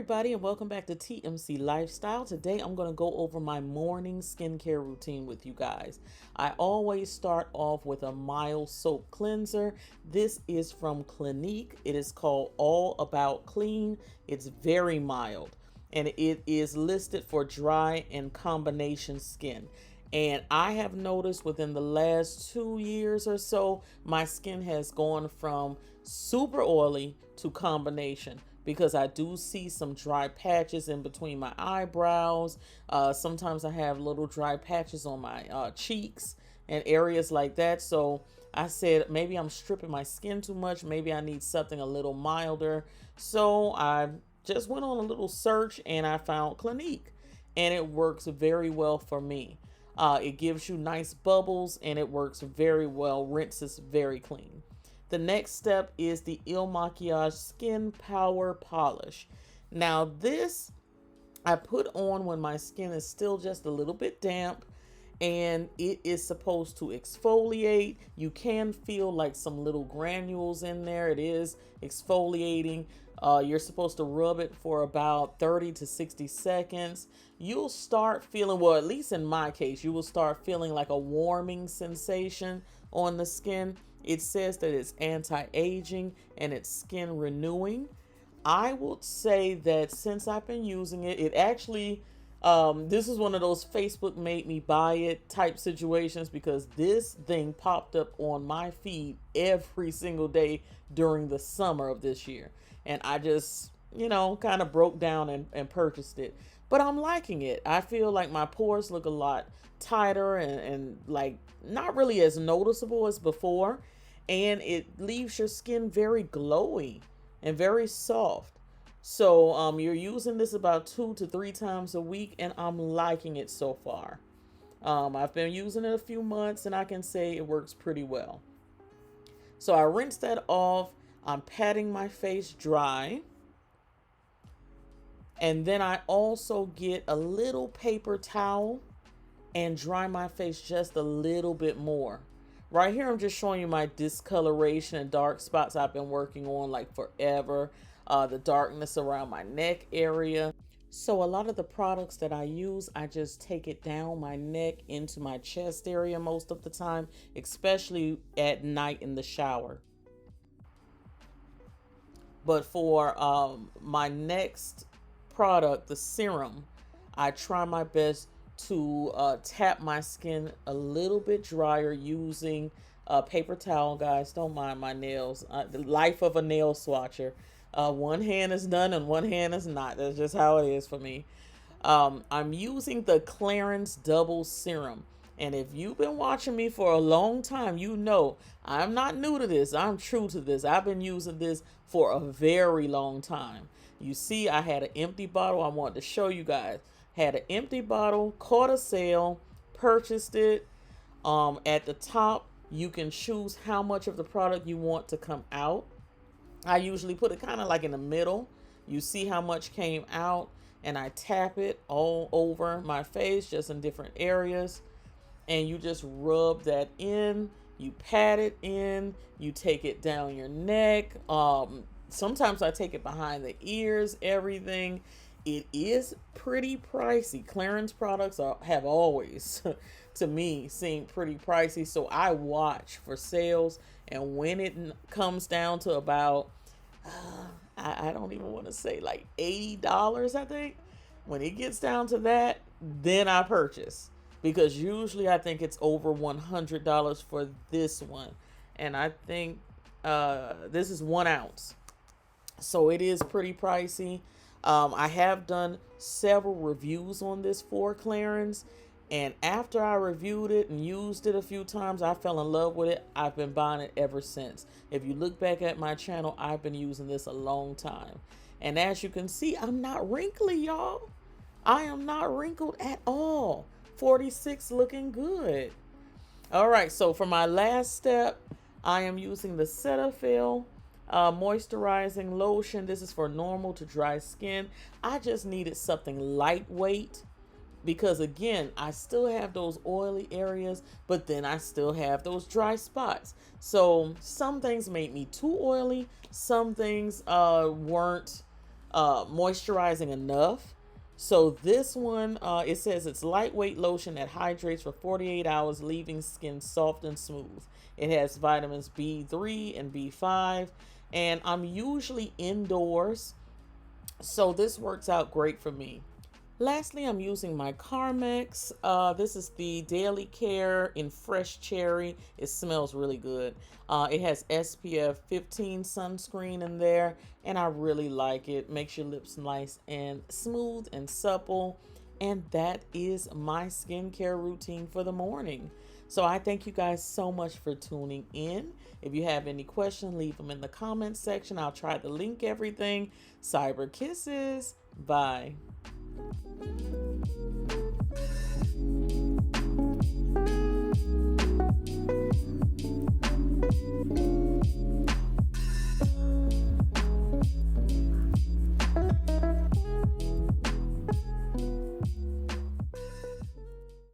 everybody, and welcome back to TMC Lifestyle. Today I'm going to go over my morning skincare routine with you guys. I always start off with a mild soap cleanser. This is from Clinique. It is called All About Clean. It's very mild and it is listed for dry and combination skin. And I have noticed within the last 2 years or so, my skin has gone from super oily to combination because I do see some dry patches in between my eyebrows. Sometimes I have little dry patches on my cheeks and areas like that. So I said maybe I'm stripping my skin too much. Maybe I need something a little milder. So I just went on a little search and I found Clinique, and it works very well for me. It gives you nice bubbles and it works very well, rinses very clean. The next step is the Il Makiage Skin Power Polish. Now this I put on when my skin is still just a little bit damp, and it is supposed to exfoliate. You can feel like some little granules in there. It is exfoliating. You're supposed to rub it for about 30 to 60 seconds. You'll start feeling, well, at least in my case, you will start feeling like a warming sensation on the skin. It says that it's anti-aging and it's skin renewing. I would say that since I've been using it, it actually, this is one of those Facebook made me buy it type situations, because this thing popped up on my feed every single day during the summer of this year. And I just, kind of broke down and purchased it. But I'm liking it. I feel like my pores look a lot tighter and like not really as noticeable as before. And it leaves your skin very glowy and very soft. So you're using this about 2 to 3 times a week, and I'm liking it so far. I've been using it a few months and I can say it works pretty well. So I rinse that off. I'm patting my face dry. And then I also get a little paper towel and dry my face just a little bit more. Right here, I'm just showing you my discoloration and dark spots I've been working on like forever. The darkness around my neck area. So a lot of the products that I use, I just take it down my neck into my chest area most of the time, especially at night in the shower. But for my next product, the serum, I try my best to tap my skin a little bit drier using a paper towel. Guys, don't mind my nails. The life of a nail swatcher. One hand is done and one hand is not. That's just how it is for me. I'm using the Clarins Double Serum. And if you've been watching me for a long time, you know I'm not new to this. I'm true to this. I've been using this for a very long time. You see, I had an empty bottle. I wanted to show you guys. Had an empty bottle, caught a sale, purchased it. At the top, you can choose how much of the product you want to come out. I usually put it kind of like in the middle. You see how much came out, and I tap it all over my face, just in different areas. And you just rub that in, you pat it in, you take it down your neck. Sometimes I take it behind the ears, everything. It is pretty pricey. Clarins products have always, to me, seemed pretty pricey. So I watch for sales. And when it comes down to about, I don't even want to say like $80, I think. When it gets down to that, then I purchase. Because usually I think it's over $100 for this one. And I think this is 1 ounce. So it is pretty pricey. I have done several reviews on this for Clarins. And after I reviewed it and used it a few times, I fell in love with it. I've been buying it ever since. If you look back at my channel, I've been using this a long time. And as you can see, I'm not wrinkly, y'all. I am not wrinkled at all. 46 looking good. All right, so for my last step, I am using the Cetaphil moisturizing lotion. This is for normal to dry skin. I just needed something lightweight because, again, I still have those oily areas, but then I still have those dry spots. So some things made me too oily. Some things weren't moisturizing enough. So this one, it says it's lightweight lotion that hydrates for 48 hours, leaving skin soft and smooth. It has vitamins B3 and B5, and I'm usually indoors, so this works out great for me. Lastly, I'm using my Carmex. This is the Daily Care in Fresh Cherry. It smells really good. It has SPF 15 sunscreen in there, and I really like it. Makes your lips nice and smooth and supple. And that is my skincare routine for the morning. So I thank you guys so much for tuning in. If you have any questions, leave them in the comments section. I'll try to link everything. Cyber kisses. Bye.